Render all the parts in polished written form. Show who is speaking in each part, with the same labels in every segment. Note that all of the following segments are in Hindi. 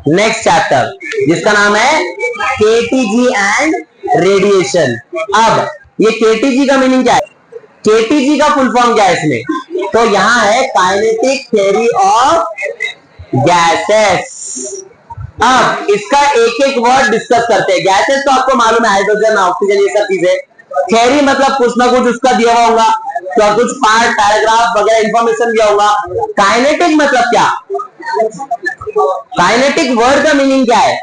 Speaker 1: नेक्स्ट चैप्टर जिसका नाम है केटीजी एंड रेडिएशन। अब ये केटीजी का मीनिंग क्या है, केटीजी का फुल फॉर्म क्या है इसमें, तो यहां है काइनेटिक थ्योरी ऑफ गैसेस। अब इसका एक एक वर्ड डिस्कस करते हैं। गैसेस तो आपको मालूम है, हाइड्रोजन, ऑक्सीजन, ये सब चीजें। थ्योरी मतलब कुछ ना कुछ उसका दिया हुआ होगा, तो कुछ पार्ट, पैराग्राफ वगैरह इंफॉर्मेशन दिया होगा। काइनेटिक मतलब क्या, काइनेटिक वर्ड का मीनिंग क्या है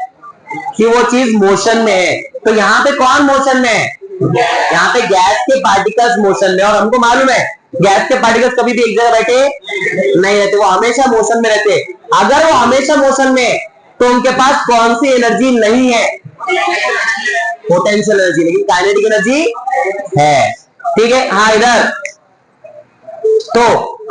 Speaker 1: कि वो चीज मोशन में है। तो यहाँ पे कौन मोशन में है, यहाँ पे गैस के पार्टिकल्स मोशन में। और हमको मालूम है गैस के पार्टिकल्स कभी भी एक जगह बैठे नहीं रहते, वो हमेशा मोशन में रहते। अगर वो हमेशा मोशन में है तो उनके पास कौन सी एनर्जी नहीं है, पोटेंशियल एनर्जी, लेकिन काइनेटिक एनर्जी है। ठीक है, हाँ इधर। तो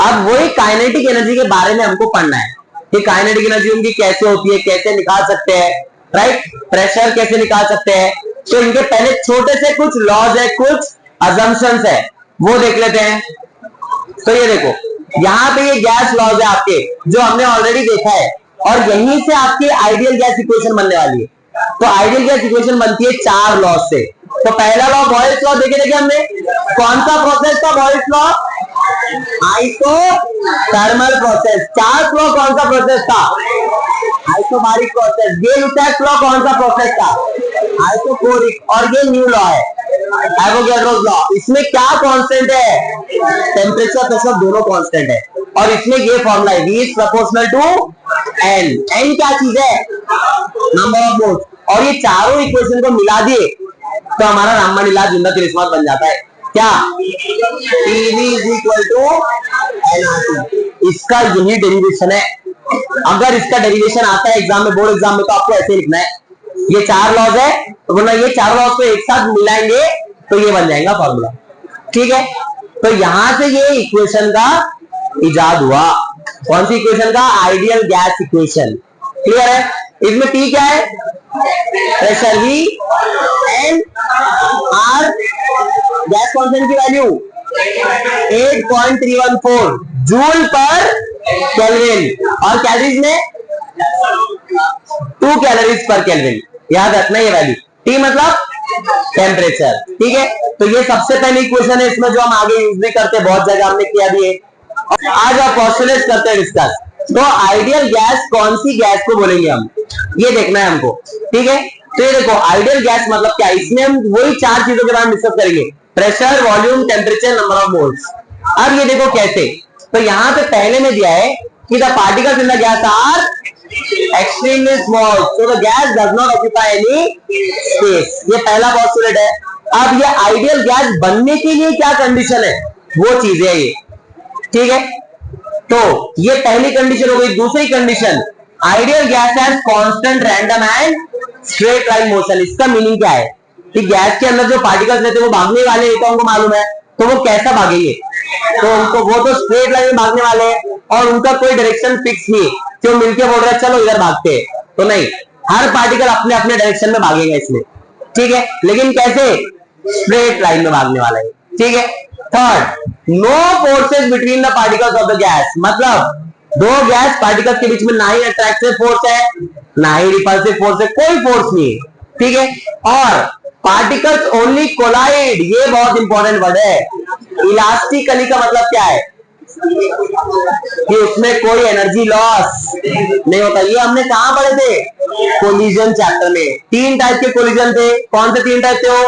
Speaker 1: अब वही काइनेटिक एनर्जी के बारे में हमको पढ़ना है कि काइनेटिक एनर्जी उनकी कैसे होती है, कैसे निकाल सकते हैं, राइट, प्रेशर कैसे निकाल सकते हैं। तो इनके पहले छोटे से कुछ लॉज है, कुछ अजम्पशंस है, वो देख लेते हैं। तो ये देखो यहाँ पे ये गैस लॉज है आपके, जो हमने ऑलरेडी देखा है, और यहीं से आपकी आइडियल गैस इक्वेशन बनने वाली है। तो आइडियल गैस इक्वेशन बनती है 4 लॉज से। तो पहला लॉ बॉयल्स लॉ देखे थे हमने, कौन सा प्रोसेस था Boyle's law, isothermal process. Charles law कौन सा प्रोसेस था, आइसोबारिक प्रोसेस। गॉस-लुकास लॉ कौन सा प्रोसेस था, आइसोकोरिक। और ये न्यू लॉ है एवोगैड्रोस लॉ। इसमें क्या कांस्टेंट है, टेम्परेचर प्रेशर दोनों कांस्टेंट है। और इसमें ये फॉर्मूला है V is proportional to N। N क्या चीज है, नंबर ऑफ मोल्स। और ये चारों इक्वेशन को मिला दिए तो हमारा रामबन इलाज जिंदा तिलिस्मात बन जाता है। क्या, PV is equal to NRT। इसका यही डेरिवेशन है। अगर इसका डेरिवेशन आता है एग्जाम में, बोर्ड एग्जाम में, तो आपको ऐसे लिखना है। ये 4 लॉज है, तो बोलना ये 4 लॉज को एक साथ मिलाएंगे तो ये बन जाएगा फॉर्मूला। ठीक है, तो यहां से ये इक्वेशन का इजाद हुआ। कौन सी इक्वेशन का, आइडियल गैस इक्वेशन। क्लियर है। इसमें T क्या है, pressure V, N, R, gas constant की वैल्यू 8.314 जूल पर केल्विन, और कैलोरीज में 2 कैलोरीज पर केल्विन। याद रखना ये वैल्यू। T मतलब टेम्परेचर। ठीक है, तो ये सबसे पहली इक्वेशन है इसमें, जो हम आगे यूज भी करते हैं, बहुत जगह हमने किया भी है। आज आप पोस्टुलेट्स करते हैं डिस्कस। तो आइडियल गैस कौन सी गैस को बोलेंगे हम, ये देखना है हमको। ठीक है, तो ये देखो आइडियल गैस मतलब क्या, इसमें हम वही 4 चीजों के बारे में डिस्कस करेंगे, pressure, volume, temperature, number of moles. अब ये देखो कैसे, तो यहां पे पहले में दिया है कि the particles in the gas are extremely small, so the gas does not occupy any space. ये पहला पोस्टुलेट है। अब ये आइडियल गैस बनने के लिए क्या कंडीशन है, वो चीज है ये। ठीक है, तो ये पहली कंडीशन हो गई। दूसरी condition, ideal gas has constant, random and straight line motion. इसका मीनिंग क्या है कि गैस के अंदर जो पार्टिकल्स रहते हैं वो भागने वाले हैं, तो हमको मालूम है। तो वो कैसा भागेंगे, तो उनको वो तो स्ट्रेट लाइन में भागने वाले हैं, और उनका कोई डायरेक्शन फिक्स नहीं, क्यों मिलके बोल रहे हैं चलो इधर भागते हैं, तो नहीं, हर पार्टिकल अपने अपने डायरेक्शन में भागेगा इसमें। ठीक है, लेकिन कैसे, स्ट्रेट लाइन में भागने वाला है। ठीक है, third, no forces between the particles of the gas, मतलब 2 गैस पार्टिकल्स के बीच में ना ही अट्रैक्टिव फोर्स है ना ही रिपल्सिव फोर्स है, कोई फोर्स नहीं है। ठीक है, और पार्टिकल्स ओनली कोलाइड, ये बहुत इंपॉर्टेंट वर्ड है। इलास्टिकली का मतलब क्या है कि उसमें कोई एनर्जी लॉस नहीं होता। ये हमने कहां पढ़े थे, कोलिजन चैप्टर में। 3 टाइप के कोलिजन थे, कौन से 3 टाइप थे वो,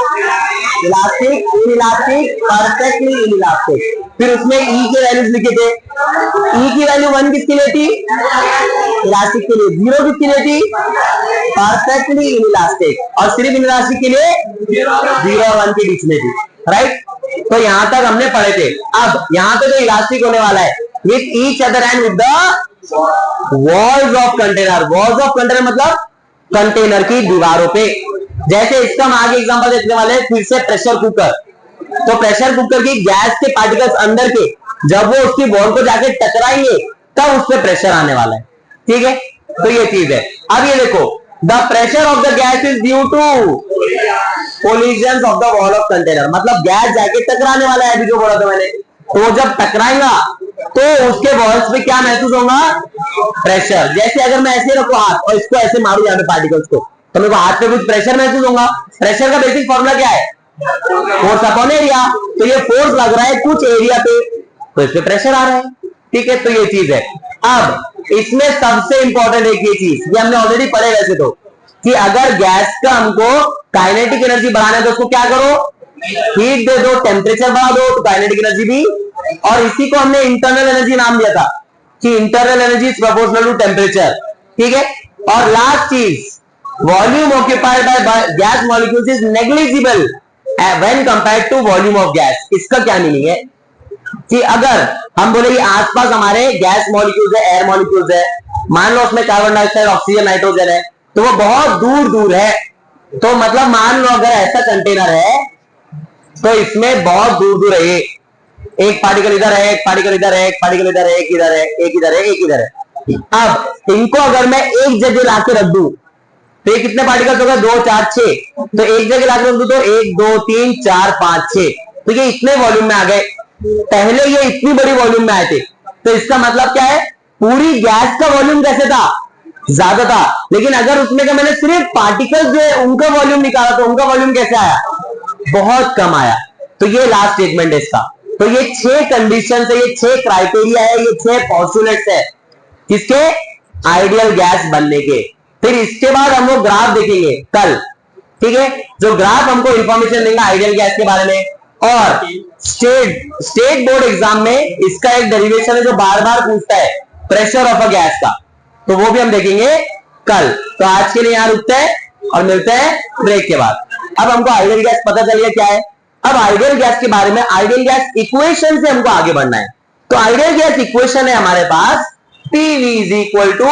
Speaker 1: इलास्टिक, इनइलास्टिक, परफेक्टली इनइलास्टिक। फिर उसमें E के वैल्यूज लिखे थे। E की वैल्यू 1 किसके लिए थी, इलास्टिक के लिए, 0 किसके लिए थी, परफेक्टली इनइलास्टिक, और सिर्फ इनइलास्टिक के लिए 0 और 1 के बीच में थी। राइट, तो यहां तक हमने पढ़े थे। अब यहां पे जो इलास्टिक होने वाला है, with each other and with the walls of container. Walls of container मतलब कंटेनर की दीवारों पे। जैसे इसका हम आगे एग्जांपल देखने वाले हैं, फिर से प्रेशर कुकर। तो प्रेशर कुकर की गैस के पार्टिकल्स अंदर के, जब वो उसकी वॉल को जाके टकराएंगे तब उस पर प्रेशर आने वाला है। ठीक है, तो ये चीज है। अब ये देखो, the pressure of the gas is due to collision of the wall of container, मतलब गैस जाके टकराने वाला है, अभी जो बोला था मैंने। तो जब टकराएगा तो उसके वॉल्स पे क्या महसूस होगा? प्रेशर। जैसे अगर मैं ऐसे रखूं हाथ और इसको ऐसे मारूं यहाँ पे पार्टिकल्स को, तो मेरे को हाथ पे कुछ प्रेशर महसूस होगा। प्रेशर का बेसिक फॉर्मूला क्या है? Force upon area. तो ये फोर्स लग रहा है कुछ एरिया पे, तो इस पे प्रेशर आ रहा है। ठीक है, तो ये चीज है। अब इसमें सबसे इंपॉर्टेंट एक ये चीज, ये हमने ऑलरेडी पढ़े वैसे तो, कि अगर गैस का हमको काइनेटिक एनर्जी बढ़ाना है तो उसको क्या करो? हीट दे दो, टेम्परेचर बढ़ा दो, तो काइनेटिक एनर्जी भी। और इसी को हमने इंटरनल एनर्जी नाम दिया था कि internal energy is proportional to temperature. ठीक है, और लास्ट चीज, volume occupied by gas molecules is negligible when compared to volume of gas. इसका क्या मीनिंग है कि अगर हम बोले कि आसपास हमारे गैस मॉलिक्यूल्स है, एयर मॉलिक्यूल्स है, मान लो उसमें कार्बन डाइऑक्साइड, ऑक्सीजन, नाइट्रोजन है, तो वो बहुत दूर दूर है। तो मतलब मान लो अगर ऐसा कंटेनर है तो इसमें बहुत दूर दूर है, ये एक पार्टिकल इधर है, एक पार्टिकल इधर है, एक पार्टिकल इधर है, एक इधर है, एक इधर है, एक इधर है। अब इनको अगर मैं एक जगह लाके रख दूं तो ये कितने पार्टिकल्स होगा? 2, 4, 6। तो एक जगह लाके रख दूं तो 1, 2, 3, 4, 5, 6। तो ये इतने वॉल्यूम में आ गए। पहले ये इतनी बड़ी वॉल्यूम में आए थे, तो इसका मतलब क्या है? पूरी गैस का वॉल्यूम कैसे था? ज्यादा था। लेकिन अगर उसमें का मैंने सिर्फ पार्टिकल्स जो है उनका वॉल्यूम निकाला तो उनका वॉल्यूम कैसे आया? बहुत कम आया। तो ये लास्ट स्टेटमेंट है इसका। तो ये 6 कंडीशन है, ये 6 क्राइटेरिया है, ये 6 पॉस्टुलेट्स है किसके? आइडियल गैस बनने के। फिर इसके बाद हम लोग ग्राफ देखेंगे कल। ठीक है, जो ग्राफ हमको इंफॉर्मेशन देगा आइडियल गैस के बारे में। और स्टेट बोर्ड एग्जाम में इसका एक डेरिवेशन है जो बार बार पूछता है, प्रेशर ऑफ अ गैस का, तो वो भी हम देखेंगे कल। तो आज के लिए यहां रुकते हैं और मिलते हैं ब्रेक के बाद। अब हमको आइडियल गैस पता चल गया क्या है। अब आइडियल गैस के बारे में, आइडियल गैस इक्वेशन से हमको आगे बढ़ना है। तो आइडियल गैस इक्वेशन है हमारे पास PV is equal to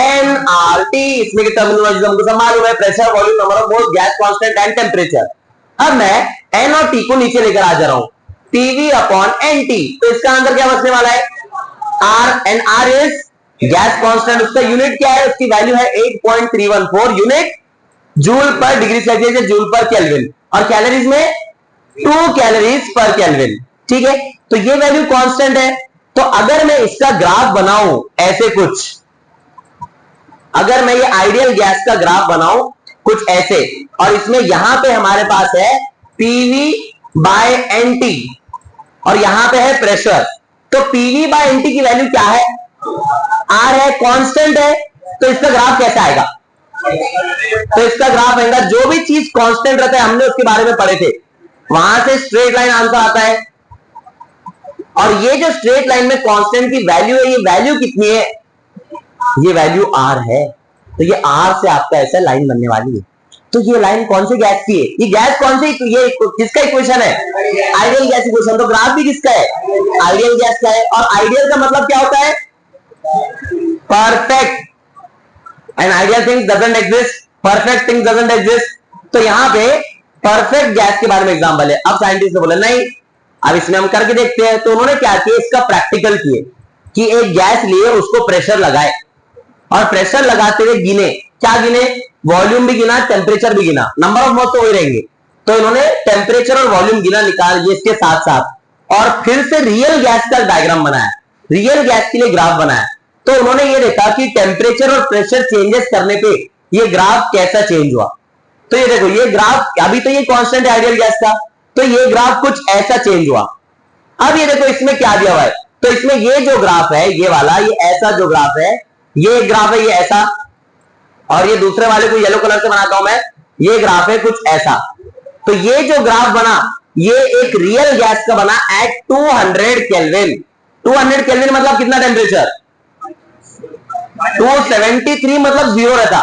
Speaker 1: nRT। इसमें की टर्मिनोलॉजी हमको सब मालूम है, pressure, volume, number of moles, gas constant and temperature. अब मैं N और T को नीचे लेकर आ जा रहा हूं, PV अपॉन NT। तो इसका आंसर क्या बचने वाला है? R, and R is gas constant, उसका यूनिट क्या है? उसकी वैल्यू है 8.314 यूनिट जूल पर डिग्री सेल्सियस, जूल पर केल्विन, और कैलोरीज में 2 कैलोरीज पर केल्विन। ठीक है, तो ये वैल्यू कांस्टेंट है। तो अगर मैं इसका ग्राफ बनाऊं ऐसे कुछ, अगर मैं ये आइडियल गैस का ग्राफ बनाऊं कुछ ऐसे, और इसमें यहां पे हमारे पास है PV बाय NT और यहां पे है प्रेशर, तो PV बाय NT की वैल्यू क्या है? R है, कांस्टेंट है। तो इसका ग्राफ कैसे आएगा? तो इसका ग्राफ आएगा, जो भी चीज कांस्टेंट रहता है हमने उसके बारे में पढ़े थे, वहां से स्ट्रेट लाइन आंसर आता है। और ये जो स्ट्रेट लाइन में कांस्टेंट की वैल्यू है, ये वैल्यू कितनी है? ये वैल्यू R है। तो ये R से आपका ऐसा लाइन बनने वाली है। तो ये लाइन कौन से गैस की है? ये गैस कौन सी? ये किसका इक्वेशन है? Ideal gas equation. तो ग्राफ भी किसका है? आइडियल गैस का है। और आइडियल का मतलब क्या होता है? Perfect. And ideal things doesn't exist, perfect things doesn't exist. तो यहां पे परफेक्ट गैस के बारे में एग्जांपल है। अब साइंटिस्ट ने बोला नहीं, अब इसमें हम करके देखते हैं। तो उन्होंने क्या किया? इसका प्रैक्टिकल किए कि एक गैस लिए, उसको प्रेशर लगाए, और प्रेशर लगाते हुए गिने। क्या गिने? वॉल्यूम भी गिना, टेम्परेचर भी गिना, नंबर ऑफ मोल्स तो वही रहेंगे। तो इन्होंने टेम्परेचर और वॉल्यूम गिना, निकाल ये इसके साथ साथ, और फिर से रियल गैस का डायग्राम बनाया, रियल गैस के लिए ग्राफ बनाया। तो उन्होंने ये देखा कि टेम्परेचर और प्रेशर चेंजेस करने पे ये ग्राफ कैसा चेंज हुआ। तो ये देखो, ये ग्राफ अभी तो ये कांस्टेंट है आइडियल गैस का, तो ये ग्राफ कुछ ऐसा चेंज हुआ। अब ये देखो इसमें क्या दिया हुआ है। तो इसमें ये जो ग्राफ है, ये वाला, ये ऐसा जो ग्राफ है, ये ग्राफ है, ये ऐसा, और ये दूसरे वाले को येलो कलर से बनाता हूं मैं, ये ग्राफ है कुछ ऐसा। तो ये जो ग्राफ बना, ये एक रियल गैस का बना एट 200 केल्विन। 200 केल्विन मतलब कितना टेम्परेचर? 273 मतलब 0 रहता,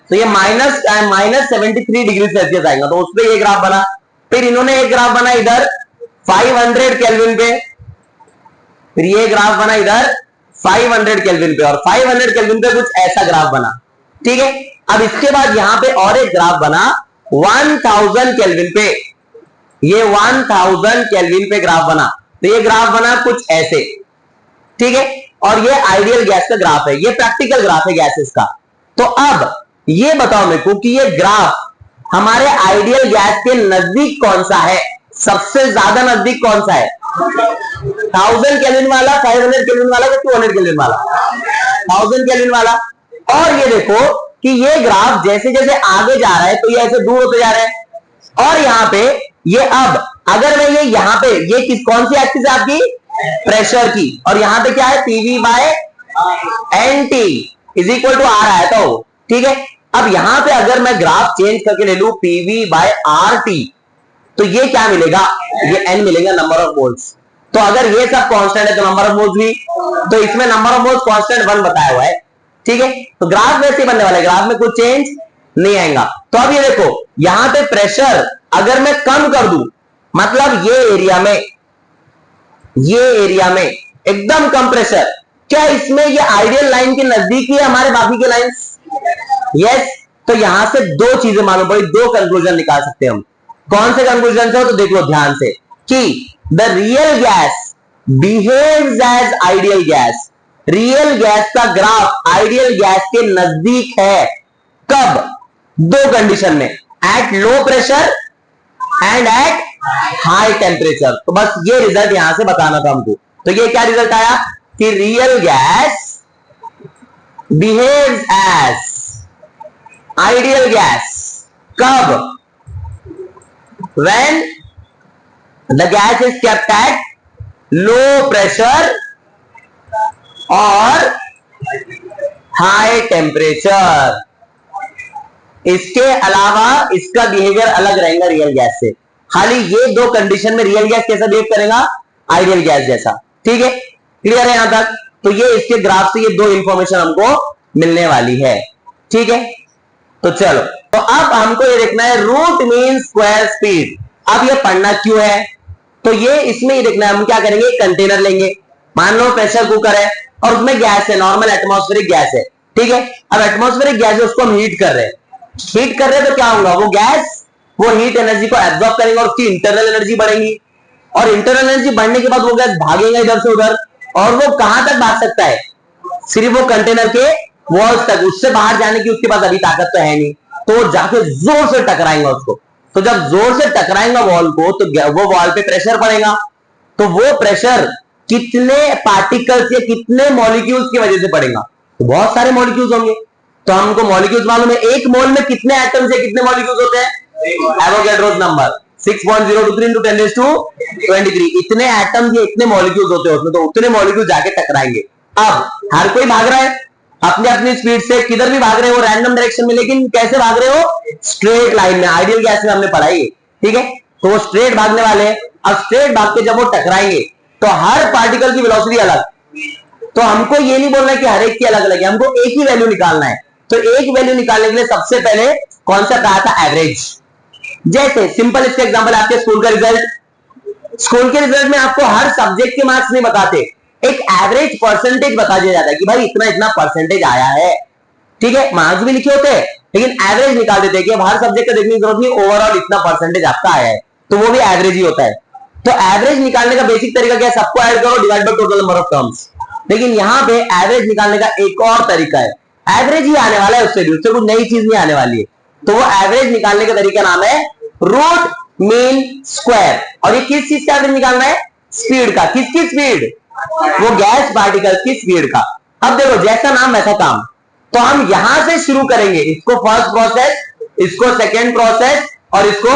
Speaker 1: तो ये -73 डिग्री सेल्सियस आएगा। तो उस पर ये ग्राफ बना। फिर इन्होंने एक ग्राफ बना इधर 500 केल्विन पे, फिर ये ग्राफ बना इधर 500 केल्विन पे, और 500 केल्विन पे कुछ ऐसा ग्राफ बना। ठीक है, अब इसके बाद यहां पे और एक ग्राफ बना 1000 केल्विन पे, ये 1000 केल्विन पे ग्राफ बना। तो ये ग्राफ बना कुछ ऐसे। ठीक है, और ये आइडियल गैस का ग्राफ है, ये प्रैक्टिकल ग्राफ है गैसेस का। तो अब ये बताओ मेरे को कि ये ग्राफ हमारे आइडियल गैस के नजदीक कौन सा है? सबसे ज्यादा नजदीक कौन सा है? 1000 केल्विन वाला, 500 केल्विन वाला, 200 केल्विन वाला, 1000 केल्विन वाला। और ये देखो कि ये ग्राफ जैसे जैसे आगे जा रहा है तो ये ऐसे दूर होते जा रहे हैं। और यहाँ पे ये अब अगर मैं ये यहाँ पे ये कौन सी एक्सिस है आपकी, प्रेशर की, और यहाँ पे क्या है, PV by NT is equal to R आया था, ठीक है। अब यहां पे अगर मैं ग्राफ चेंज करके ले लू पीवी बाय आर टी, तो ये क्या मिलेगा, ये एन मिलेगा, नंबर ऑफ मोल्स। तो अगर ये सब कांस्टेंट है तो नंबर ऑफ मोल्स भी, तो इसमें नंबर ऑफ मोल्स कांस्टेंट 1 बताया हुआ है, ठीक है। तो ग्राफ वैसे बनने वाला है, ग्राफ में कुछ चेंज नहीं आएगा। तो अब ये देखो यहां पे प्रेशर अगर मैं कम कर दूं, मतलब ये एरिया में एकदम कम प्रेशर, क्या इसमें ये आइडियल लाइन के नजदीक ही है हमारे बाकी के लाइंस? यस। तो यहां से दो चीजें मालूम पड़ी, दो कंक्लूजन निकाल सकते हैं हम। कौन से कंक्लूजन से हो तो देख लो ध्यान से, कि the real gas behaves as ideal gas. Real gas का ग्राफ आइडियल गैस के नजदीक है, कब? दो कंडीशन में, at low pressure and at high temperature. तो बस ये रिजल्ट यहां से बताना था हमको। तो ये क्या रिजल्ट आया कि real gas behaves as ideal gas, कब? when the gas is kept at low pressure और high temperature। इसके अलावा इसका बिहेवियर अलग रहेगा रियल गैस से। खाली ये दो कंडीशन में रियल गैस कैसा बिहेव करेगा, आइडियल गैस जैसा, ठीक है। क्लियर है यहां तक? तो ये इसके ग्राफ से ये दो इंफॉर्मेशन हमको मिलने वाली है, ठीक है। तो चलो, तो अब हमको ये देखना है रूट मीन स्क्वायर स्पीड। अब ये पढ़ना क्यों है, तो ये इसमें ये देखना है, हम क्या करेंगे, कंटेनर लेंगे, मान लो प्रेशर कुकर है और उसमें गैस है, नॉर्मल एटमॉस्फेरिक गैस है, ठीक है। अब एटमॉस्फेरिक गैस है उसको हम हीट कर रहे हैं, तो क्या होगा, वो गैस वो हीट एनर्जी को एब्जॉर्ब करेंगे और उसकी इंटरनल एनर्जी बढ़ेगी, और इंटरनल एनर्जी बढ़ने के बाद वो गैस भागेगा इधर से उधर, और वो कहां तक भाग सकता है, सिर्फ वो कंटेनर के वॉल्स तक, उससे बाहर जाने की उसके पास अभी ताकत तो है नहीं, तो जाके जोर से टकराएंगा उसको। तो जब जोर से टकराएंगा वॉल को, तो वो वॉल पे प्रेशर पड़ेगा, तो वो प्रेशर कितने पार्टिकल्स या कितने मॉलिक्यूल्स की वजह से पड़ेगा, तो बहुत सारे मॉलिक्यूल्स होंगे। तो हमको मॉलिक्यूल्स मालूम है, एक मोल में कितने एटम्स या कितने मॉलिक्यूल्स होते हैं, एवोगैड्रोस नंबर 6.023 × 10⁻23, इतने एटम्स या इतने मॉलिक्यूल्स होते हैं उसमें, तो उतने मॉलिक्यूल जाके टकराएंगे। अब हर कोई भाग रहा है अपने अपनी स्पीड से, किधर भी भाग रहे हो, रैंडम डायरेक्शन में, लेकिन कैसे भाग रहे हो, स्ट्रेट लाइन में। आइडियल गैस में हमने पढ़ाई, ठीक है। तो वो स्ट्रेट भागने वाले हैं। अब स्ट्रेट भाग के जब वो टकराएंगे तो हर पार्टिकल की वेलोसिटी अलग, तो हमको ये नहीं बोलना कि हर एक की अलग अलग है, हमको एक ही वैल्यू निकालना है। तो एक वैल्यू निकालने के लिए सबसे पहले कॉन्सेप्ट आया था एवरेज। जैसे सिंपल इसका एग्जांपल, आपके स्कूल के रिजल्ट में आपको हर सब्जेक्ट के मार्क्स नहीं बताते, एक एवरेज परसेंटेज बता दिया जाता है कि भाई इतना इतना परसेंटेज आया है, ठीक है। मार्क्स भी लिखे होते हैं लेकिन एवरेज निकाल देते हैं कि अब हर सब्जेक्ट का देखने की जरूरत नहीं, ओवरऑल इतना परसेंटेज आपका आया है, तो वो भी एवरेज ही होता है। तो एवरेज निकालने का बेसिक तरीका क्या है, सबको ऐड करो, divide by total number of terms. लेकिन यहां पे एवरेज निकालने का एक और तरीका है, एवरेज ही आने वाला है, उससे कुछ नई चीज नहीं आने वाली है। तो वो एवरेज निकालने का तरीका नाम है रूट मीन स्क्वायर। और ये किस चीज का एवरेज निकालना है, स्पीड का। किसकी स्पीड, वो गैस पार्टिकल की स्पीड का। अब देखो जैसा नाम वैसा काम, तो हम यहां से शुरू करेंगे, इसको फर्स्ट प्रोसेस, इसको सेकेंड प्रोसेस और इसको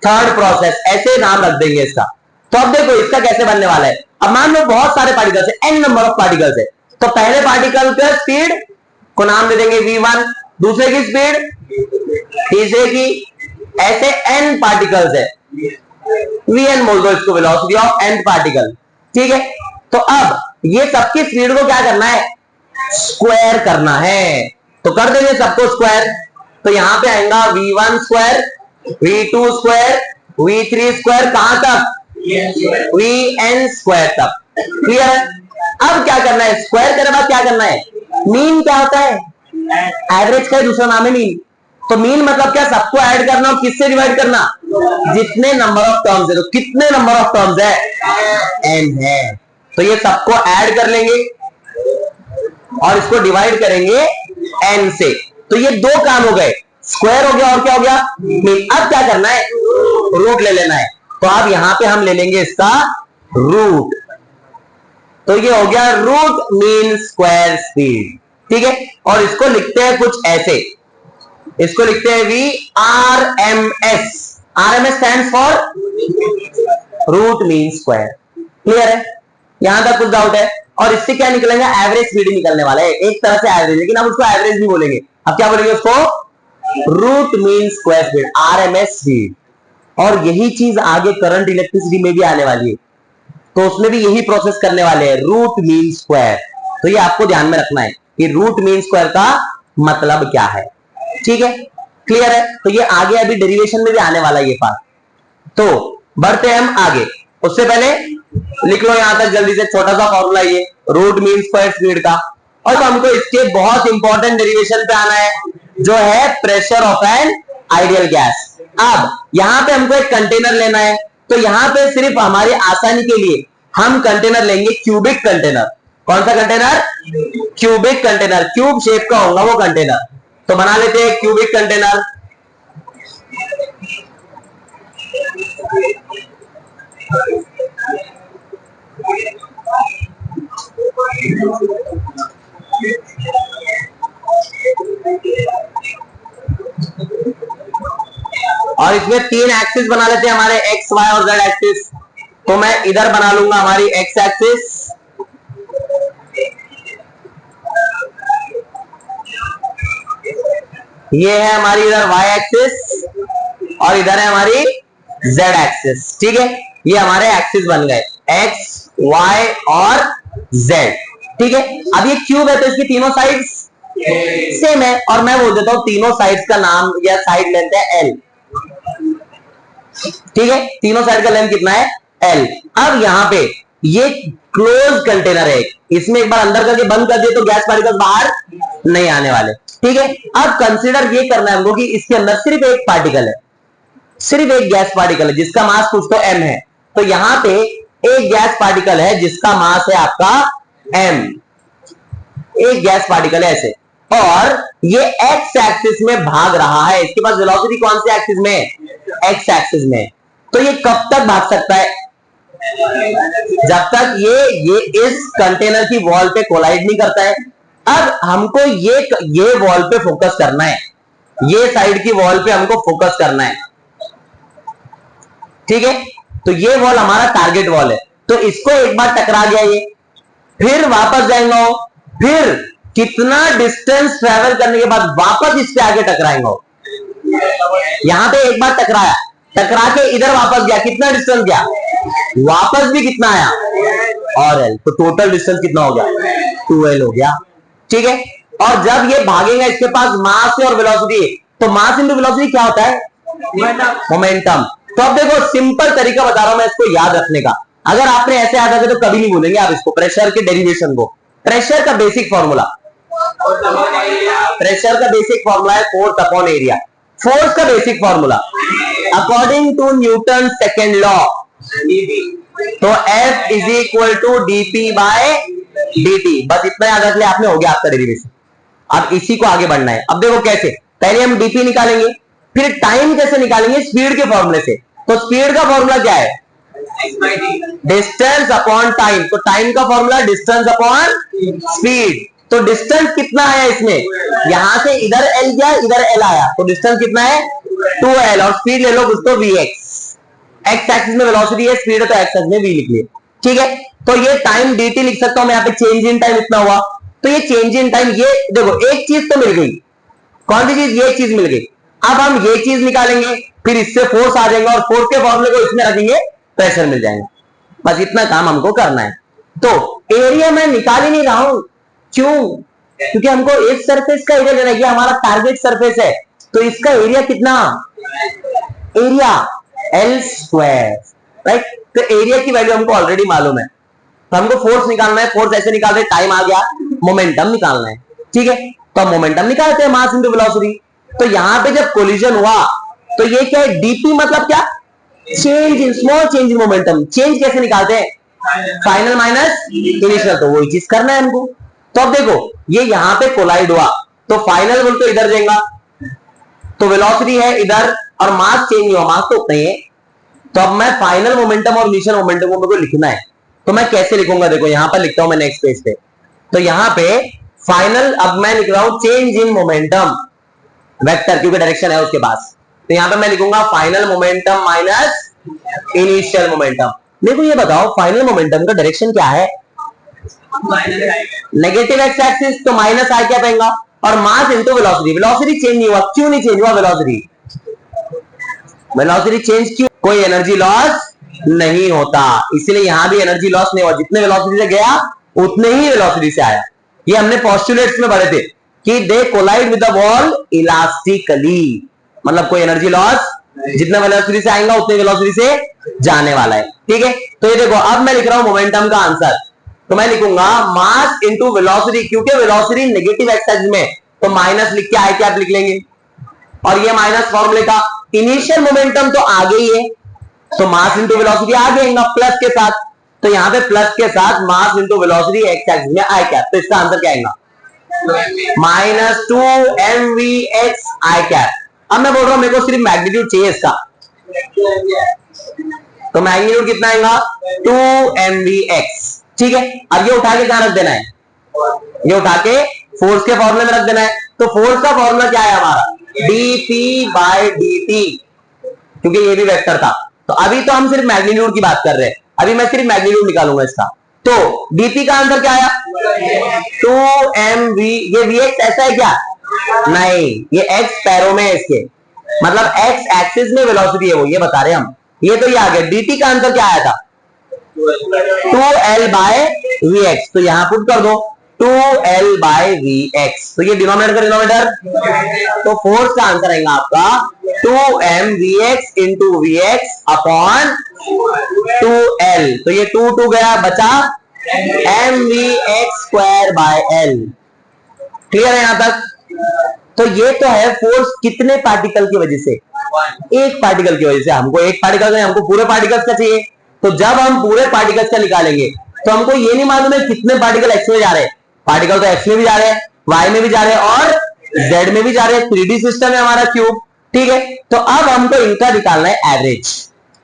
Speaker 1: थर्ड प्रोसेस, ऐसे नाम रख देंगे इसका। तो अब देखो इसका कैसे बनने वाला है। अब मान लो बहुत सारे पार्टिकल्स है, n नंबर ऑफ पार्टिकल्स है, तो पहले पार्टिकल का स्पीड को नाम दे देंगे v1, दूसरे की स्पीड, तीसरे की, ऐसे n पार्टिकल्स है, vn बोल दो इसको, वेलोसिटी ऑफ n पार्टिकल, ठीक है। तो अब ये सबकी स्पीड को क्या करना है, स्क्वायर करना है, तो कर देंगे सबको स्क्वायर। तो यहां पे आएगा v1 square, v2 square, v3 square, कहां तक, vn स्क्वायर तक। क्लियर है। अब क्या करना है, स्क्वायर करने बाद क्या करना है, मीन क्या होता है, एवरेज का दूसरा नाम है मीन। तो मीन मतलब क्या, सबको ऐड करना और किससे डिवाइड करना, जितने नंबर ऑफ टर्म्स है। तो कितने नंबर ऑफ टर्म्स है, n है, तो ये सबको ऐड कर लेंगे और इसको डिवाइड करेंगे n से। तो ये दो काम हो गए, स्क्वायर हो गया और क्या हो गया, मीन। अब क्या करना है, रूट ले लेना है। तो अब यहां पे हम ले लेंगे इसका रूट, तो ये हो गया रूट मीन स्क्वायर स्पीड, ठीक है। और इसको लिखते हैं कुछ ऐसे, इसको लिखते हैं VRMS। RMS stands for root mean square. Clear है, यहां तक कुछ डाउट है? और इससे क्या निकलेगा, एवरेज स्पीड निकलने वाला है, एक तरह से एवरेज, लेकिन अब उसको एवरेज नहीं बोलेंगे, अब क्या बोलेंगे उसको, root mean square speed, RMS speed. और यही चीज आगे करंट इलेक्ट्रिसिटी में भी आने वाली है, तो उसमें भी यही प्रोसेस करने वाले हैं, रूट मीन स्क्वायर। तो ये आपको ध्यान में रखना है कि रूट मीन स्क्वायर का मतलब क्या है, ठीक है। क्लियर है, तो ये आगे अभी डेरिवेशन में भी आने वाला है ये पार्ट। तो बढ़ते हैं हम आगे, उससे पहले लिख लो यहां तक जल्दी से छोटा सा फॉर्मूला, ये रूट मीन स्क्वायर स्पीड का। और तो हमको इसके बहुत इंपॉर्टेंट डेरिवेशन पे आना है, जो है pressure of an ideal gas. अब यहां पे हमको एक कंटेनर लेना है, तो यहां पे सिर्फ हमारी आसानी के लिए हम कंटेनर लेंगे क्यूबिक कंटेनर। कौन सा container, cubic container, cube shape का होगा वो कंटेनर। तो बना लेते हैं क्यूबिक कंटेनर। और इसमें 3 एक्सिस बना लेते हैं हमारे, एक्स वाई और जेड एक्सिस। तो मैं इधर बना लूंगा हमारी एक्स एक्सिस, ये है हमारी इधर वाई एक्सिस, और इधर है हमारी जेड एक्सिस, ठीक है। ये हमारे एक्सिस बन गए, एक्स वाई और जेड, ठीक है। अब ये क्यूब है तो इसकी तीनों साइड्स सेम है, और मैं बोल देता हूं तीनों साइड्स का नाम या साइड लेंथ है एल, ठीक है। तीनों साइड का लेंथ कितना है, एल। अब यहां पे ये क्लोज कंटेनर है, इसमें एक बार अंदर करके बंद कर दिए तो गैस पार्टिकल बाहर नहीं आने वाले, ठीक है। अब कंसीडर ये करना है हमको कि इसके अंदर सिर्फ एक पार्टिकल है, सिर्फ एक गैस पार्टिकल है जिसका मास कुछ तो m है। तो यहां पे एक गैस पार्टिकल है जिसका मास है आपका m, एक गैस पार्टिकल है ऐसे, और ये एक्स एक्सिस में भाग रहा है, इसके पास वेलोसिटी कौन से एक्सिस में, एक्स एक्सिस में। तो ये कब तक भाग सकता है, जब तक ये इस कंटेनर की वॉल पे कोलाइड नहीं करता है। अब हमको ये वॉल पे फोकस करना है, ये साइड की वॉल पे हमको फोकस करना है, ठीक है। तो ये वॉल हमारा टारगेट वॉल है, तो इसको एक बार टकरा गया ये, फिर वापस जाएंगे, फिर कितना डिस्टेंस ट्रेवल करने के बाद वापस इस पे आगे टकराएंगे। यहां पे एक बार टकराया, टकरा के इधर वापस गया, कितना डिस्टेंस गया, वापस भी कितना आया, और एल, तो टोटल डिस्टेंस कितना हो गया, 2l हो गया, ठीक है। और जब ये भागेगा, इसके पास मास है और वेलोसिटी है, तो मास इंटू वेलोसिटी क्या होता है, मोमेंटम। तो अब देखो सिंपल तरीका बता रहा हूं मैं इसको याद रखने का, अगर आपने ऐसे याद रखे तो कभी नहीं भूलेंगे आप इसको, प्रेशर के डेरिवेशन को। प्रेशर का बेसिक फॉर्मूला, प्रेशर का बेसिक फॉर्मूला है फोर्स अपॉन एरिया। फोर्स का basic formula according to Newton second law, तो F is equal to dP by dt, बस इतना याद रख ले आपने, हो गया आपका डेरिवेशन। अब इसी को आगे बढ़ना है। अब देखो कैसे, पहले हम dP निकालेंगे, फिर टाइम कैसे निकालेंगे, स्पीड के फॉर्मूले से। तो स्पीड का फॉर्मूला क्या है, डिस्टेंस अपॉन टाइम, तो टाइम का फॉर्मूला डिस्टेंस अपॉन स्पीड। तो डिस्टेंस कितना है इसमें, यहां से इधर L गया, इधर L आया, तो डिस्टेंस कितना है 2L, और स्पीड ले लो कुछ तो Vx, एक्स एक्सिस में वेलोसिटी है, स्पीड है तो एक्स एक्सिस में v लिख लिए, ठीक है। तो ये टाइम dt लिख सकता हूं मैं, यहाँ पे चेंज इन टाइम इतना हुआ, तो ये चेंज इन टाइम, ये देखो एक चीज तो मिल गई, कौन सी चीज, ये चीज मिल गई। अब हम ये चीज निकालेंगे, फिर इससे फोर्स आ जाएगा, और फोर्स के फॉर्मूले को इसमें रखेंगे, प्रेशर मिल जाएगा। बस इतना काम हमको करना है। तो एरिया मैं निकाल ही नहीं रहा हूं, क्यों, क्योंकि हमको इस सरफेस का एरिया लेना है, ये हमारा टारगेट सरफेस है, तो इसका एरिया कितना, एरिया एल स्क्वायर, राइट। तो एरिया की वैल्यू हमको ऑलरेडी मालूम है, तो हमको फोर्स निकालना है, फोर्स ऐसे निकालते, टाइम आ गया, मोमेंटम निकालना है, ठीक है। तो मोमेंटम निकालते हैं, मास इनटू वेलोसिटी। तो यहां पे जब कोलिजन हुआ, तो ये क्या है, डीपी मतलब क्या, change in, small change in momentum. Change कैसे निकालते हैं, फाइनल माइनस इनिशियल, तो वही चीज करना है हमको। तो अब देखो ये यहां पे कोलाइड हुआ, तो फाइनल बोल तो इधर देगा, तो वेलोसिटी है इधर, और मास चेंज हुआ, मास तो उतना ही है। तो अब मैं फाइनल मोमेंटम और इनिशियल मोमेंटम को मेरे को लिखना है, तो मैं कैसे लिखूंगा, देखो यहां पर लिखता हूं मैं नेक्स्ट पेज पे। तो यहां पे फाइनल, अब मैं लिख रहा हूं चेंज इन मोमेंटम वेक्टर, क्योंकि डायरेक्शन है उसके पास। तो यहां पे मैं लिखूंगा final momentum minus initial momentum. देखो ये बताओ फाइनल मोमेंटम का डायरेक्शन क्या है, नेगेटिव एक्स एक्सिस, तो माइनस आई क्या पाएगा, और mass into velocity. Velocity change नहीं हुआ, क्यों नहीं चेंज हुआ वेलोसिटी? वेलोसिटी चेंज क्यों? कोई एनर्जी लॉस नहीं होता, इसलिए यहां भी एनर्जी लॉस नहीं हुआ। जितने वेलोसिटी से गया उतने ही वेलोसिटी से आया। ये हमने पोस्टुलेट्स में पढ़े थे कि they collide with the wall elastically, मतलब कोई एनर्जी लॉस, जितना वेलोसिटी से आएगा उतने वेलोसिटी से जाने वाला है। ठीक है, तो ये देखो अब मैं लिख रहा हूं मोमेंटम का आंसर। तो मैं लिखूंगा मास इंटू वेलोसिटी, क्योंकि वेलोसिटी नेगेटिव एक्स एक्सिस में, तो माइनस लिख के आई कैप लिख लेंगे, और ये माइनस फॉर्मूले का। इनिशियल मोमेंटम तो आगे ही है, तो मास इंटू वेलोसिटी आगे आएगा प्लस के साथ, तो यहां पे प्लस के साथ mass into velocity x axis में आई कैप, तो इसका आंसर क्या आएगा? -2mvx आई कैप। अब मैं बोल रहा हूं मेरे को सिर्फ मैग्नीट्यूड चाहिए इसका, तो मैग्नीट्यूड कितना आएगा? 2mvx। ठीक है, अब ये उठा के कहां रख देना है? ये उठा के फोर्स के फॉर्मूले में रख देना है। तो फोर्स का फॉर्मूला क्या है हमारा? dp/dt, क्योंकि ये भी वेक्टर था। तो अभी तो हम सिर्फ मैग्नीट्यूड की बात कर रहे हैं, अभी मैं सिर्फ मैग्नीट्यूड निकालूंगा इसका। तो dp का आंसर क्या आया? 2mv। ये vx ऐसा है क्या? नहीं, ये x पैरों में है इसके, मतलब x एक्सिस में वेलोसिटी है वो, ये बता रहे हम। ये तो ये आ गया। dt का आंसर क्या आया था? 2l/vx। तो यहां पुट कर दो 2l/vx, तो ये डिनोमिनेटर का डिनोमिनेटर, तो फोर्स का आंसर आएगा आपका 2mvx into vx upon 2l। तो ये 2 गया, बचा mvx²/l। क्लियर है यहां तक? तो ये तो है फोर्स कितने पार्टिकल की वजह से? एक पार्टिकल की वजह से। हमको एक पार्टिकल नहीं, हमको पूरे पार्टिकल्स का चाहिए। तो जब हम पूरे पार्टिकल्स का निकालेंगे तो हमको ये नहीं मालूम है कितने पार्टिकल एक्स में जा रहे हैं। पार्टिकल तो एक्स में भी जा रहे हैं, वाई में भी जा रहे हैं और जेड में भी जा रहे हैं। 3D सिस्टम है हमारा क्यूब। ठीक है, तो अब हमको इनका निकालना है एवरेज।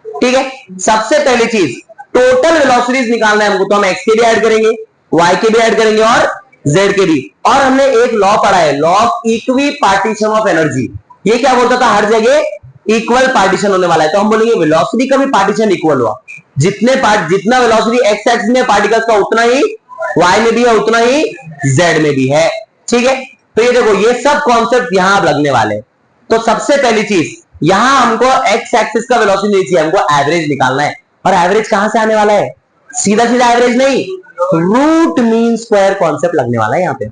Speaker 1: ठीक है, सबसे पहली चीज टोटल वेलोसिटीज निकालना है हमको, तो हम एक्स के भी ऐड करेंगे, वाई के भी ऐड करेंगे और जेड के भी। और हमने एक लॉ पढ़ा है, law of equi partition of energy. ये क्या बोलता था? हर जगह इक्वल पार्टीशन होने वाला है, तो हम बोलेंगे वेलोसिटी का भी पार्टीशन इक्वल हुआ। जितना वेलोसिटी एक्स एक्सिस में पार्टिकल्स का उतना ही वाई में भी है, उतना ही जेड में भी है। ठीक है, तो ये देखो ये सब कॉन्सेप्ट यहां लगने वाले। तो सबसे पहली चीज यहां हमको एक्स एक्सिस का वेलोसिटी नहीं चाहिए, हमको एवरेज निकालना है। और एवरेज कहां से आने वाला है? सीधा सीधा एवरेज नहीं, रूट मीन स्क्वायर कॉन्सेप्ट लगने वाला है यहां पे।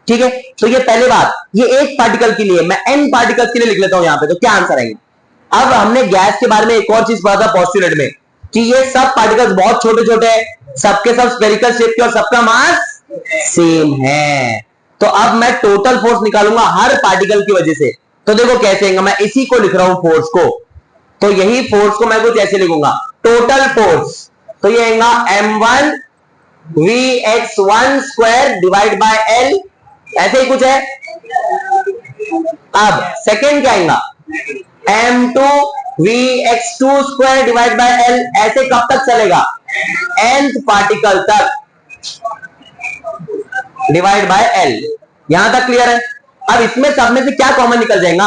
Speaker 1: ठीक है, तो ये पहले बात, ये एक पार्टिकल के लिए, मैं एन पार्टिकल्स के लिए लिख लेता हूं यहां पे। तो क्या आंसर आएंगे? अब हमने गैस के बारे में एक और चीज पढ़ा था पोस्टुलेट में कि ये सब पार्टिकल्स बहुत छोटे छोटे हैं, सबके सब स्फेरिकल शेप के और सबका मास सेम है। तो अब मैं टोटल फोर्स निकालूंगा हर पार्टिकल की वजह से। तो देखो कैसे आएगा, मैं इसी को लिख रहा हूं फोर्स को। तो यही फोर्स को मैं कुछ ऐसे लिखूंगा, टोटल फोर्स। तो ये आएगा m1vx1² डिवाइड बाय l, ऐसे ही कुछ है। अब सेकेंड क्या आएगा? m2vx2² divide by l। ऐसे कब तक चलेगा? nth पार्टिकल तक डिवाइड बाय l। यहां तक क्लियर है? अब इसमें सब में से क्या कॉमन निकल जाएगा?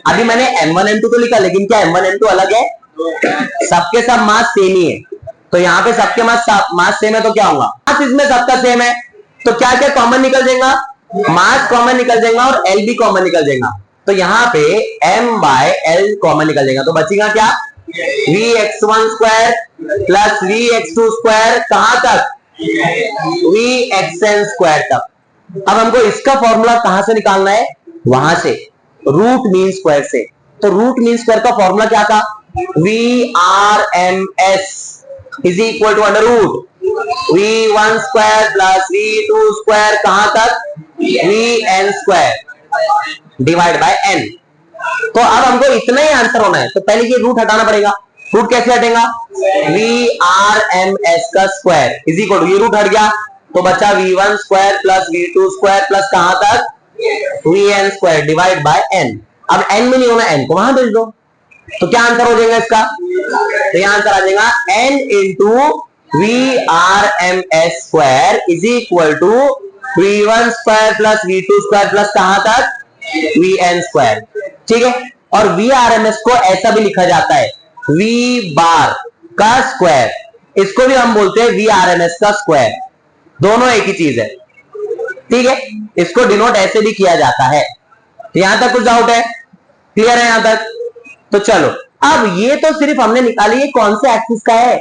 Speaker 1: अभी मैंने m1 m2 तो लिखा, लेकिन क्या m1 m2 अलग है? सबके सब मास सेम ही है। तो यहां पे सबके मास सेम है, तो क्या होगा? मास इसमें सबका सेम है, तो क्या क्या कॉमन निकल जाएगा? मास कॉमन निकल जाएगा और l भी कॉमन निकल जाएगा। तो यहां पे m/l कॉमन निकल जाएगा, तो बचेगा क्या? vx1² प्लस vx2², कहां तक? vxn² तक। अब हमको इसका फॉर्मूला कहां से निकालना है? वहां से, रूट मीन स्क्वायर से। तो रूट मीन स्क्वायर का फॉर्मूला क्या था? vrms is equal to under root v1² plus v2², कहां तक? vn² divide by n। तो अब हमको इतना ही आंसर होना है, तो पहले ये रूट हटाना पड़ेगा। रूट कैसे हटेगा? vrms का स्क्वायर इज इक्वल टू, ये रूट हट गया तो बचा v1² प्लस v2² प्लस कहां तक? vn² divide by n। अब n में नहीं होना, n को वहां भेज दो, तो क्या आंसर हो जाएगा इसका? तो यह आंसर आ जाएगा n into VRMS square is equal to V1 square plus V2 square plus कहां तक VN स्क्वायर। ठीक है, और VRMS को ऐसा भी लिखा जाता है V बार का स्क्वायर, इसको भी हम बोलते हैं VRMS का स्क्वायर, दोनों एक ही चीज है। ठीक है, इसको डिनोट ऐसे भी किया जाता है। यहां तक कुछ डाउट है? क्लियर है यहां तक? तो चलो, अब ये तो सिर्फ हमने निकाली, ये कौन से एक्सिस का है?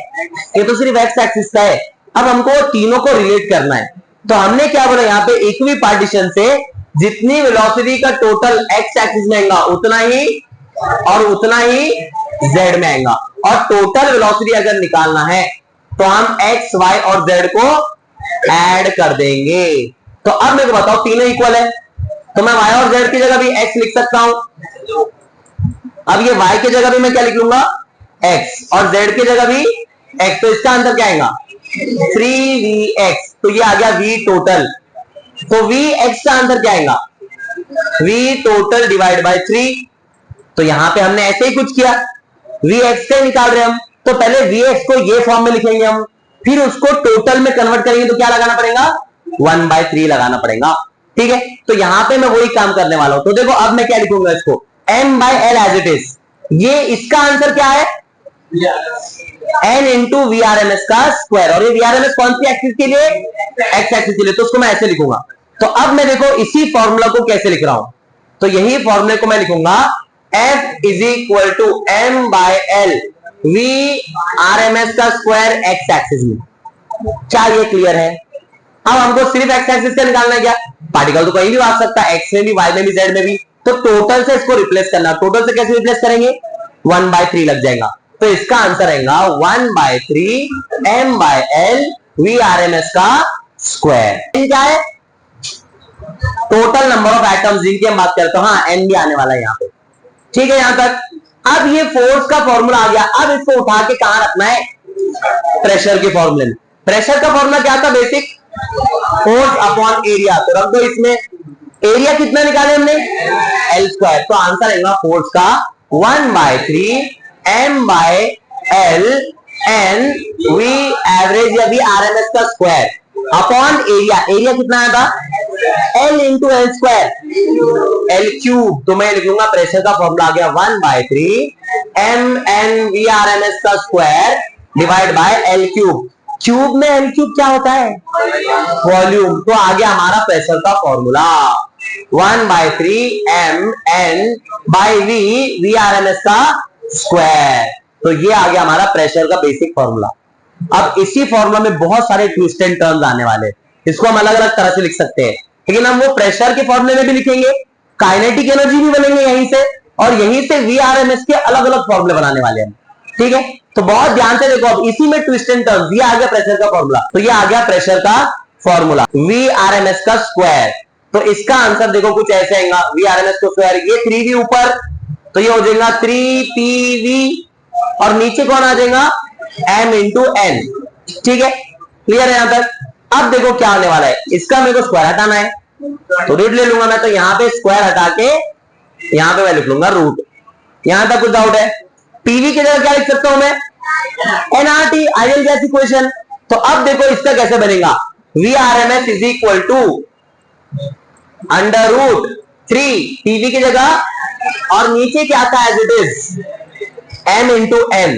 Speaker 1: ये तो सिर्फ एक्स एक्सिस का है। अब हमको तीनों को रिलेट करना है, तो हमने क्या बोला, यहाँ पे इक्वी पार्टीशन से जितनी वेलोसिटी का टोटल एक्स एक्सिस में आएगा उतना ही और उतना ही जेड में आएगा, और टोटल वेलोसिटी अगर निकालना है तो हम एक्स वाई और जेड को ऐड कर देंगे। तो अब मेरे को बताओ, तीनों इक्वल है तो मैं वाई और जेड की जगह भी एक्स लिख सकता हूं। अब ये y की जगह भी मैं क्या लिख लूंगा x, और z की जगह भी x, तो इसका आंसर क्या आएगा 3vx। तो ये आ गया v टोटल, तो vx का आंसर क्या आएगा v टोटल डिवाइड बाय 3। तो यहां पे हमने ऐसे ही कुछ किया, vx से निकाल रहे हम, तो पहले vx को ये फॉर्म में लिखेंगे हम, फिर उसको टोटल में कन्वर्ट करेंगे तो क्या लगाना पड़ेगा 1/3 लगाना पड़ेगा। ठीक है, तो यहां पे मैं वही काम करने वाला हूं। तो देखो अब मैं क्या लिखूंगा इसको m/l एज इट इज, ये इसका आंसर क्या है n इंटू VRMS का स्क्वायर, और ये VRMS कौन सी एक्सिस के लिए x एक्सिस के लिए, तो उसको मैं ऐसे लिखूंगा। तो अब मैं देखो इसी फॉर्मूला को कैसे लिख रहा हूं, तो यही फॉर्मूले को मैं लिखूंगा f is equal to m/l VRMS का स्क्वायर x एक्सिस में। क्या ये क्लियर है? अब हमको सिर्फ x एक्सिस का निकालना है क्या, पार्टिकल तो कहीं भी आ सकता है, x में भी, y में भी, z में भी, तो टोटल से इसको रिप्लेस करना। टोटल से कैसे रिप्लेस करेंगे 1/3 लग जाएगा, तो इसका आंसर आएगा 1/3 m/l VRMS का स्क्वायर। क्या है टोटल नंबर ऑफ एटम्स जिनकी हम बात करते हैं, हाँ n भी आने वाला है यहाँ पे। ठीक है यहां तक। अब ये फोर्स का फॉर्मूला आ गया, अब इसको उठा के कहां रखना है प्रेशर के फॉर्मूले में। प्रेशर का फॉर्मूला क्या था बेसिक, फोर्स अपॉन एरिया, तो रख दो इसमें, एरिया कितना निकाले हमने एल स्क्वायर, तो आंसर आएगा फोर्स का 1/3 m/l n v एवरेज या VRMS का स्क्वायर अपॉन एरिया, एरिया कितना आया था l into L square L cube, तो मैं लिख लूंगा प्रेशर का फॉर्मूला आ गया 1/3 mn VRMS का square divide by L cube. Cube में एल क्यूब क्या होता है वॉल्यूम, तो आ गया हमारा प्रेशर का formula 1/3 mn by v VRMS का स्क्वायर। तो ये आ गया हमारा प्रेशर का बेसिक फॉर्मूला। अब इसी फॉर्मूला में बहुत सारे ट्विस्ट एंड टर्न्स आने वाले, इसको हम अलग अलग तरह से लिख सकते हैं, लेकिन हम वो प्रेशर के फॉर्मूले में भी लिखेंगे, काइनेटिक एनर्जी भी बनेंगे यहीं से, और यहीं से VRMS के अलग अलग फॉर्मूले बनाने वाले हैं। ठीक है, तो बहुत ध्यान से देखो, अब इसी में ट्विस्ट एंड टर्न्स, ये आ गया प्रेशर का फॉर्मूला, तो ये आ गया प्रेशर का फॉर्मूला VRMS का स्क्वायर। तो इसका आंसर देखो कुछ ऐसे आएगा, VRMS का स्क्वायर, ये 3v ऊपर, तो ये हो जाएगा 3pv, और नीचे कौन आ जाएगा m इंटू n। ठीक है, क्लियर है यहां तक। अब देखो क्या होने वाला है, इसका मेरे को स्क्वायर हटाना है, तो रूट ले लूंगा मैं, तो यहां पे स्क्वायर हटा के यहां पे मैं लिख लूंगा रूट। यहां तक कुछ डाउट है? पीवी की जगह क्या लिख सकता हूं मैं एनआरटी, आइडियल गैस इक्वेशन। तो अब देखो इसका कैसे बनेगा, VRMS is equal to under root 3 PV की जगह, और नीचे क्या था as it is m into n,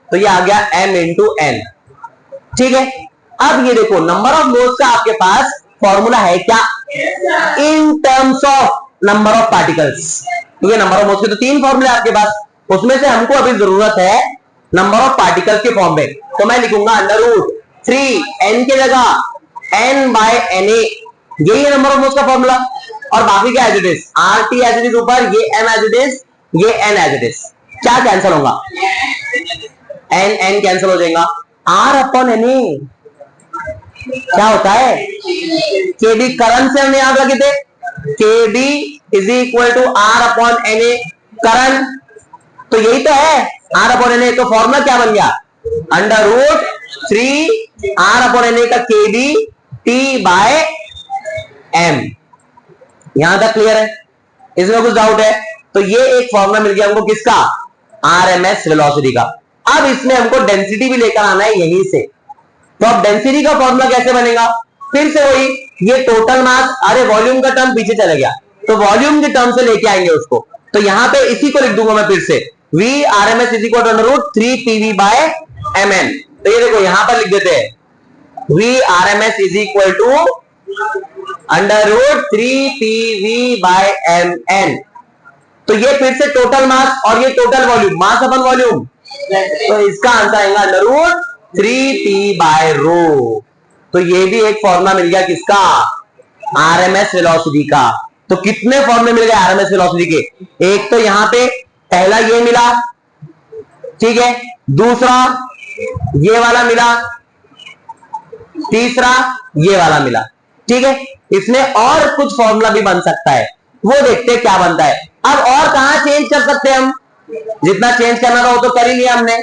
Speaker 1: तो ये आ गया m इंटू n। ठीक है, अब ये देखो नंबर ऑफ मोल्स का आपके पास फॉर्मूला है क्या in terms of number of particles, क्योंकि नंबर ऑफ मोल्स के तो 3 फॉर्मूले आपके पास, उसमें से हमको अभी जरूरत है नंबर ऑफ पार्टिकल्स के फॉर्म में, तो मैं लिखूंगा अंडर रूट 3 n की जगह n बाय na, यही है नंबर ऑफ मोल्स का फॉर्मूला, और बाकी क्या as it is RT as it is ऊपर, ये m एज इट इज, ये n एज इट इज। क्या कैंसिल होगा n कैंसिल हो जाएगा, R अपॉन na क्या होता है kb, करंट से हमने याद रखे थे kb is equal to R upon na current, तो यही तो है R अपॉन na। तो फॉर्मूला क्या बन गया under root 3 R upon na का kb t बाय m। यहां तक क्लियर है? इसमें कुछ डाउट है? तो ये एक फॉर्मूला मिल गया हमको किसका RMS वेलोसिटी का। अब इसमें हमको डेंसिटी भी लेकर आना है यहीं से, तो अब डेंसिटी का फॉर्मूला कैसे बनेगा, फिर से वही, ये टोटल मास, अरे वॉल्यूम का टर्म पीछे चला गया, तो वॉल्यूम के टर्म से लेके आएंगे उसको, तो यहां पे इसी को लिख दूंगा मैं फिर से, V RMS is equal to under root 3 PV by MN। तो ये देखो यहां पर लिख देते हैं, V RMS is equal to under root 3 PV by MN। तो ये फिर से टोटल मास और ये total volume, mass upon volume, तो इसका आंसर आएगा अंडर रूट 3P बाय रो। तो ये भी एक फॉर्मूला मिल गया किसका, आरएमएस वेलोसिटी का। तो कितने फॉर्मूले मिल गए आरएमएस वेलोसिटी के, एक तो यहां पे पहला ये मिला, ठीक है, दूसरा ये वाला मिला, तीसरा ये वाला मिला, ठीक है। इसमें और कुछ फॉर्मूला भी बन सकता है, वो देखते हैं क्या बनता है। अब और कहां चेंज कर सकते हैं हम, जितना चेंज करना था वो तो कर ही लिया हमने,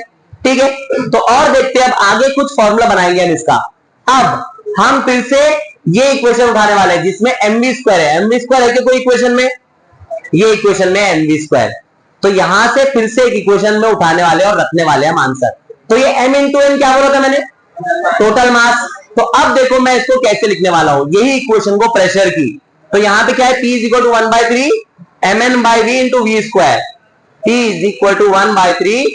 Speaker 1: ठीक है। तो और देखते हैं, अब आगे कुछ फॉर्मूला बनाएंगे हम इसका। अब हम फिर से ये इक्वेशन उठाने वाले हैं जिसमें mv स्क्वायर है, mv स्क्वायर है कि कोई इक्वेशन में, ये इक्वेशन में mv स्क्वायर, तो यहां से फिर से एक इक्वेशन में उठाने वाले और रखने वाले हम आंसर। तो ये m इंटू n क्या बोला था मैंने, टोटल मास। तो अब देखो मैं इसको कैसे लिखने वाला हूं, यही इक्वेशन को प्रेशर की, तो यहां पे क्या है, P is equal to 1/3 mn by V into V square, P is equal to 1/3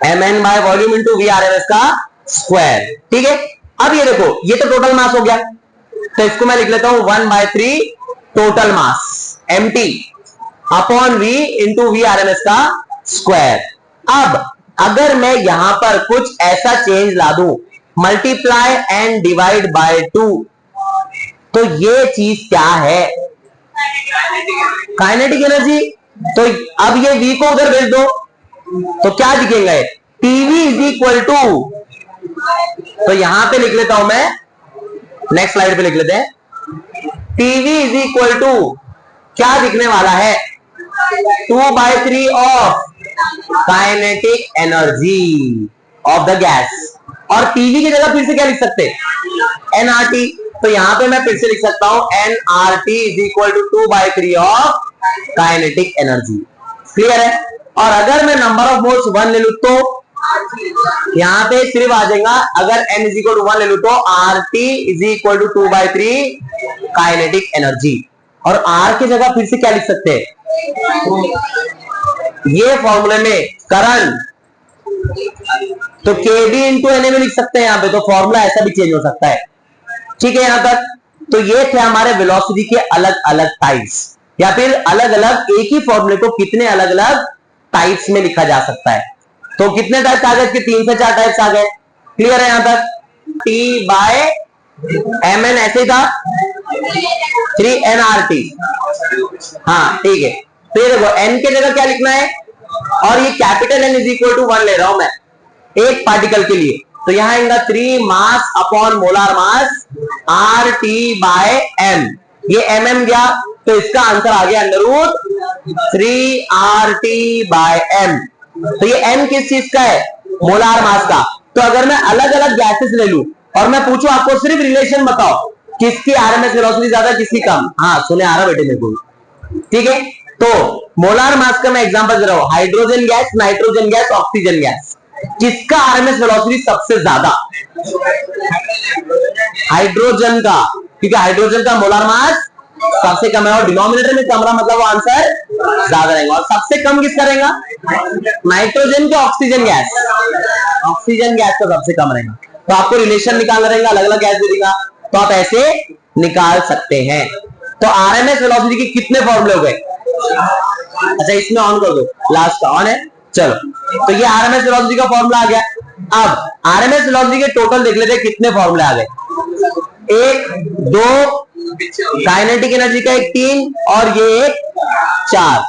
Speaker 1: mn by volume into V RMS का स्क्वायर, ठीक है। अब ये देखो ये तो टोटल मास हो गया, तो इसको मैं लिख लेता हूं 1/3 total mass mt upon v into V RMS का स्क्वायर। अब अगर मैं यहां पर कुछ ऐसा चेंज ला दूं, मल्टीप्लाई एंड डिवाइड बाय 2, तो ये चीज क्या है, काइनेटिक एनर्जी। तो अब ये v को उधर भेज दो तो क्या दिखेगा, pv इज इक्वल टू, तो यहां पे लिख लेता हूं मैं, नेक्स्ट स्लाइड पे लिख लेते हैं, pv इज इक्वल टू क्या दिखने वाला है, 2/3 of kinetic energy of the gas. और pv की जगह फिर से क्या लिख सकते हैं, nRT। तो यहां पे मैं फिर से लिख सकता हूं nRT is equal to 2/3 of kinetic energy, clear है। और अगर मैं नंबर ऑफ मोल्स 1 ले लू तो यहां पे सिर्फ आ जाएगा, अगर n इज इक्वल टू 1 ले लू तो RT is equal to 2/3 kinetic energy. और R की जगह फिर से क्या लिख सकते हैं, ये फॉर्मूले में करंट, तो kb इंटू एन में लिख सकते हैं यहां पे, तो फॉर्मूला ऐसा भी चेंज हो सकता है, ठीक है यहां तक। तो ये थे हमारे वेलोसिटी के अलग अलग टाइप्स, या फिर अलग अलग एक ही फॉर्मूले को कितने अलग अलग टाइप्स में लिखा जा सकता है। तो कितने टाइप्स आ गए इसके, 3 से 4 टाइप्स आ गए, क्लियर है यहां तक। T बाय mn ऐसे ही था, 3nRT, हाँ ठीक है। तो ये देखो n के जगह क्या लिखना है, और ये capital N is equal to 1 ले रहा हूं मैं एक पार्टिकल के लिए, तो यहां आएगा 3 mass upon molar mass RT by m, ये mm गया, तो इसका आंसर आ गया under root 3RT bye m। तो ये m किस चीज का है, मोलार मास का। तो अगर मैं अलग अलग गैसेस ले लूं और मैं पूछूं आपको सिर्फ रिलेशन बताओ, किसकी आरएमएस वेलोसिटी ज्यादा किसकी कम, हाँ सुने आ रहा बेटे मेरे को, ठीक है। तो मोलार मास का मैं एग्जांपल दे रहा हूं, hydrogen gas, nitrogen gas, oxygen gas, किसका आरएमएस वेलोसिटी सबसे ज्यादा, हाइड्रोजन का, क्योंकि हाइड्रोजन का मोलार मास सबसे कम है और डिनोमिनेटर में कम रहा, मतलब वो आंसर ज्यादा रहेगा। और सबसे कम किसका रहेगा, नाइट्रोजन के ऑक्सीजन गैस, ऑक्सीजन गैस का सबसे कम रहेगा। तो आपको रिलेशन निकालना रहेगा, अलग अलग गैस दे देगा, तो आप ऐसे निकाल सकते हैं। तो आरएमएस वेलोसिटी के कितने फॉर्मूले हो गए, अच्छा इसमें ऑन कर दो, लास्ट का ऑन है, चलो। तो ये आरएमएस वेलोसिटी का फॉर्मूला आ गया। अब आरएमएस वेलोसिटी के टोटल देख लेते हैं कितने फॉर्मूले आ गए, 1 2, काइनेटिक एनर्जी का एक 3 और ये एक 4,